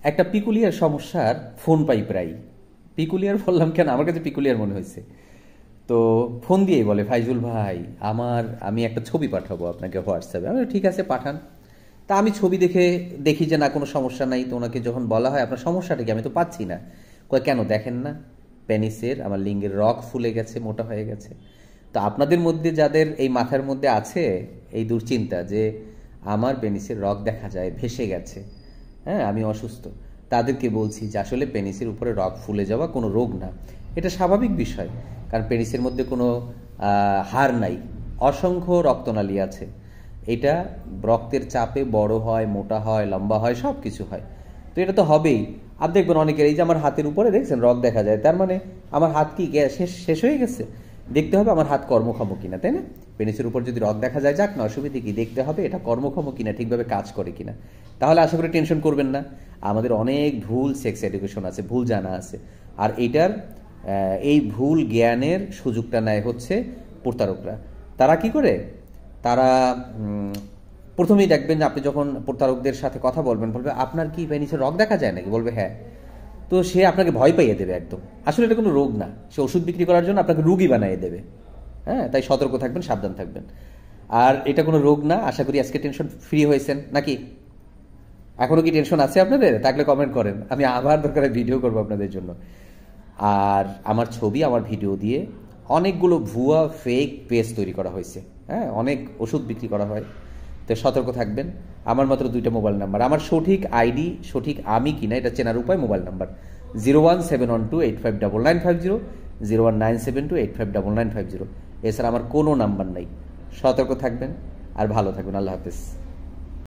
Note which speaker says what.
Speaker 1: একটা পিকুলিয়ার সমস্যার ফোন পাই প্রায়। পিকুলিয়ার বললাম কেন, আমার কাছে পিকুলিয়ার মনে হয়েছে। তো ফোন দিয়েই বলে, ফাইজুল ভাই আমি একটা ছবি পাঠাবো আপনাকে হোয়াটসঅ্যাপে। আমি বলি, ঠিক আছে পাঠান। তা আমি ছবি দেখি যে না কোনো সমস্যা নাই। তো ওনাকে যখন বলা হয় আপনার সমস্যাটা কি, আমি তো পাচ্ছি না। কয় কেন দেখেন না, পেনিসের আমার লিঙ্গের রগ ফুলে গেছে, মোটা হয়ে গেছে। তো আপনাদের মধ্যে যাদের এই মাথার মধ্যে আছে এই দুশ্চিন্তা যে আমার পেনিসের রগ দেখা যায় ভেসে গেছে, হ্যাঁ আমি অসুস্থ, তাদেরকে বলছি যে আসলে পেনিসের উপরে রগ ফুলে যাওয়া কোনো রোগ না, এটা স্বাভাবিক বিষয়। কারণ পেনিসের মধ্যে কোনো হাড় নাই, অসংখ্য রক্তনালী আছে। এটা রক্তের চাপে বড় হয়, মোটা হয়, লম্বা হয়, সব কিছু হয়। তো এটা তো হবেই। আর দেখবেন অনেকের এই যে আমার হাতের উপরে দেখছেন রগ দেখা যায়, তার মানে আমার হাত কি শেষ শেষ হয়ে গেছে? দেখতে হবে আমার হাত কর্মক্ষম কিনা, তাই না? পেনিসের উপর যদি রগ দেখা যায় যাক না, অসুবিধে কি, দেখতে হবে এটা কর্মক্ষম কিনা, ঠিকভাবে কাজ করে কিনা। তাহলে আশা করি টেনশন করবেন না। আমাদের অনেক ভুল সেক্স এডুকেশন আছে, ভুল জানা আছে। আর এই ভুল জ্ঞানের সুযোগটা নেয় হচ্ছে প্রতারকরা। তারা কি করে, তারা প্রথমেই দেখবেন যে আপনি যখন প্রতারকদের সাথে কথা বলবেন, বলবে আপনার কি পেনিসের রগ দেখা যায় নাকি, বলবে হ্যাঁ। তো সে আপনাকে ভয় পাইয়ে দেবে একদম। আসলে এটা কোনো রোগ না, সে ওষুধ বিক্রি করার জন্য আপনাকে রোগী বানিয়ে দেবে। হ্যাঁ, তাই সতর্ক থাকবেন, সাবধান থাকবেন। আর এটা কোনো রোগ না। আশা করি আজকে টেনশন ফ্রি হয়েছেন নাকি? এখনো কি টেনশন আছে আপনাদের? থাকলে কমেন্ট করেন, আমি আবার দরকারে ভিডিও করবো আপনাদের জন্য। আর আমার ছবি, আমার ভিডিও দিয়ে অনেকগুলো ভুয়া ফেক পেজ তৈরি করা হয়েছে। হ্যাঁ, অনেক ওষুধ বিক্রি করা হয়। তো সতর্ক থাকবেন। আমার মাত্র 2টা মোবাইল নাম্বার। আমার সঠিক আইডি, সঠিক আমি কিনা এটা চেনার উপায় মোবাইল নাম্বার 01712859950, 01972859950। এছাড়া আমার কোনো নাম্বার নাই। সতর্ক থাকবেন আর ভালো থাকবেন। আল্লাহ হাফেজ।